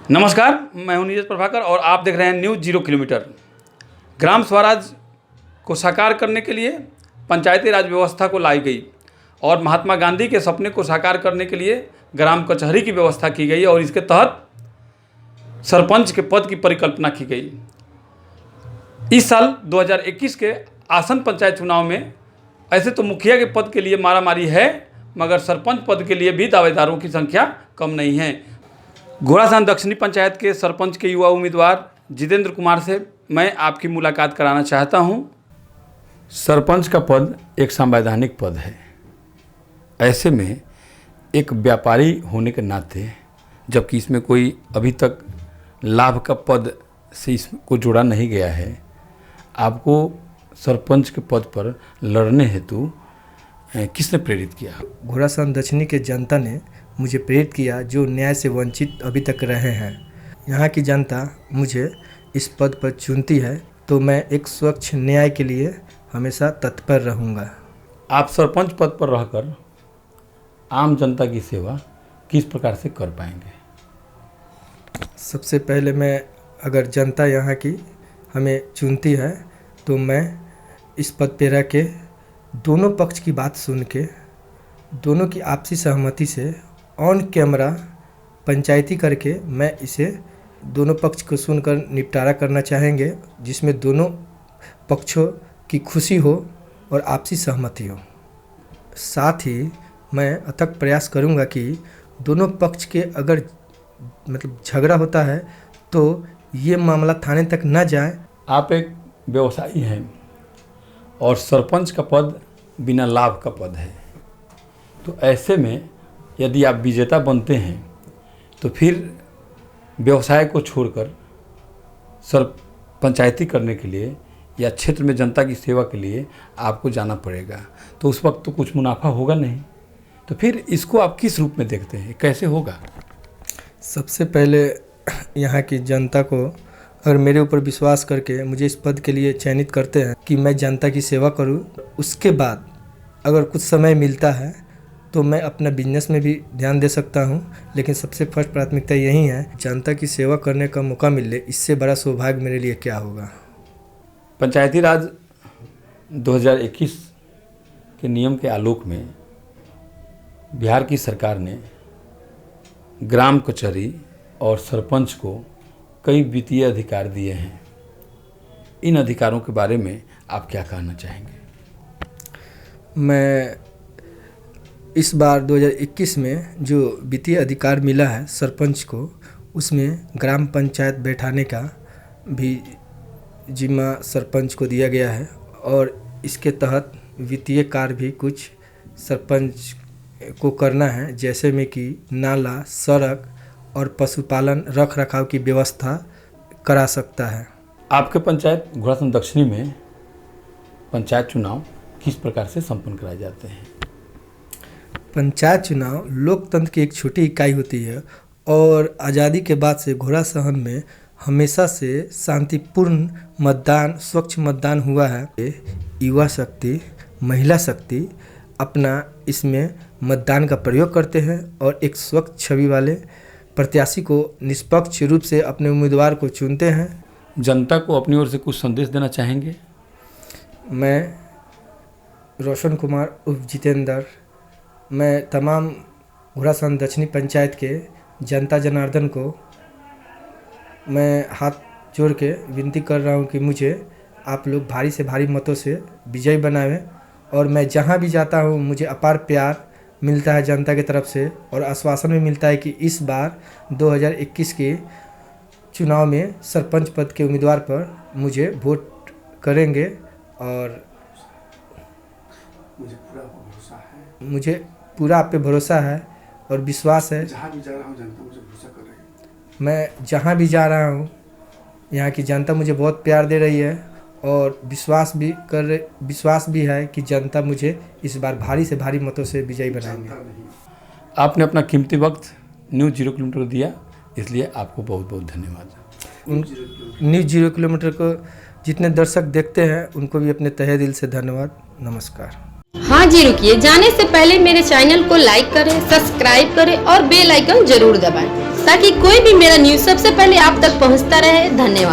नमस्कार, मैं हूं नीरज प्रभाकर और आप देख रहे हैं न्यूज़ 0 किलोमीटर। ग्राम स्वराज को साकार करने के लिए पंचायती राज व्यवस्था को लाई गई और महात्मा गांधी के सपने को साकार करने के लिए ग्राम कचहरी की व्यवस्था की गई और इसके तहत सरपंच के पद की परिकल्पना की गई। इस साल 2021 के आसन पंचायत चुनाव में ऐसे तो मुखिया के पद के लिए मारामारी है, मगर सरपंच पद के लिए भी दावेदारों की संख्या कम नहीं है। घोड़ासान दक्षिणी पंचायत के सरपंच के युवा उम्मीदवार जितेंद्र कुमार से मैं आपकी मुलाकात कराना चाहता हूं। सरपंच का पद एक संवैधानिक पद है। ऐसे में एक व्यापारी होने के नाते, जबकि इसमें कोई अभी तक लाभ का पद से इसको जोड़ा नहीं गया है, आपको सरपंच के पद पर लड़ने हेतु किसने प्रेरित किया? घोड़ासान दक्षिणी के जनता ने मुझे प्रेरित किया, जो न्याय से वंचित अभी तक रहे हैं। यहाँ की जनता मुझे इस पद पर चुनती है, तो मैं एक स्वच्छ न्याय के लिए हमेशा तत्पर रहूँगा। आप सरपंच पद पर रहकर आम जनता की सेवा किस प्रकार से कर पाएंगे? सबसे पहले मैं, अगर जनता यहाँ की हमें चुनती है, तो मैं इस पद पर रह के दोनों पक्ष की बात सुन के, दोनों की आपसी सहमति से ऑन कैमरा पंचायती करके मैं इसे दोनों पक्ष को सुनकर निपटारा करना चाहेंगे, जिसमें दोनों पक्षों की खुशी हो और आपसी सहमति हो। साथ ही मैं अथक प्रयास करूंगा कि दोनों पक्ष के अगर झगड़ा होता है तो ये मामला थाने तक न जाए। आप एक व्यवसायी हैं और सरपंच का पद बिना लाभ का पद है, तो ऐसे में यदि आप विजेता बनते हैं तो फिर व्यवसाय को छोड़कर पंचायती करने के लिए या क्षेत्र में जनता की सेवा के लिए आपको जाना पड़ेगा, तो उस वक्त तो कुछ मुनाफा होगा नहीं। तो फिर इसको आप किस रूप में देखते हैं, कैसे होगा? सबसे पहले यहाँ की जनता को अगर मेरे ऊपर विश्वास करके मुझे इस पद के लिए चयनित करते हैं कि मैं जनता की सेवा करूँ, उसके बाद अगर कुछ समय मिलता है तो मैं अपना बिजनेस में भी ध्यान दे सकता हूं, लेकिन सबसे फर्स्ट प्राथमिकता यही है, जनता की सेवा करने का मौका मिले। इससे बड़ा सौभाग्य मेरे लिए क्या होगा। पंचायती राज 2021 के नियम के आलोक में बिहार की सरकार ने ग्राम कचहरी और सरपंच को कई वित्तीय अधिकार दिए हैं। इन अधिकारों के बारे में आप क्या कहना चाहेंगे? मैं इस बार 2021 में जो वित्तीय अधिकार मिला है सरपंच को, उसमें ग्राम पंचायत बैठाने का भी जिम्मा सरपंच को दिया गया है और इसके तहत वित्तीय कार्य भी कुछ सरपंच को करना है, जैसे में कि नाला, सड़क और पशुपालन रख रखाव की व्यवस्था करा सकता है। आपके पंचायत घोड़ासान दक्षिणी में पंचायत चुनाव किस प्रकार से संपन्न कराए जाते हैं? पंचायत चुनाव लोकतंत्र की एक छोटी इकाई होती है और आज़ादी के बाद से घोड़ासान में हमेशा से शांतिपूर्ण मतदान, स्वच्छ मतदान हुआ है। युवा शक्ति, महिला शक्ति अपना इसमें मतदान का प्रयोग करते हैं और एक स्वच्छ छवि वाले प्रत्याशी को निष्पक्ष रूप से अपने उम्मीदवार को चुनते हैं। जनता को अपनी ओर से कुछ संदेश देना चाहेंगे? मैं रोशन कुमार उर्फ जितेंद्र, मैं तमाम घोड़ासान दक्षिणी पंचायत के जनता जनार्दन को मैं हाथ जोड़ के विनती कर रहा हूं कि मुझे आप लोग भारी से भारी मतों से विजयी बनावें और मैं जहां भी जाता हूं मुझे अपार प्यार मिलता है जनता की तरफ से और आश्वासन भी मिलता है कि इस बार 2021 के चुनाव में सरपंच पद के उम्मीदवार पर मुझे वोट करेंगे और मुझे पूरा आप पे भरोसा है और विश्वास है। जहाँ भी जा रहा हूँ जनता मुझे भरोसा कर रही है। मैं जहाँ भी जा रहा हूँ यहाँ की जनता मुझे बहुत प्यार दे रही है और विश्वास भी है कि जनता मुझे इस बार भारी से भारी मतों से विजयी बनाएंगे। आपने अपना कीमती वक्त न्यूज़ 0 किलोमीटर दिया, इसलिए आपको बहुत बहुत धन्यवाद। न्यूज़ 0 किलोमीटर को जितने दर्शक देखते हैं उनको भी अपने तहे दिल से धन्यवाद। नमस्कार। हाँ जी, रुकिए, जाने से पहले मेरे चैनल को लाइक करें, सब्सक्राइब करें और बेल आइकन जरूर दबाएं ताकि कोई भी मेरा न्यूज़ सबसे पहले आप तक पहुंचता रहे। धन्यवाद।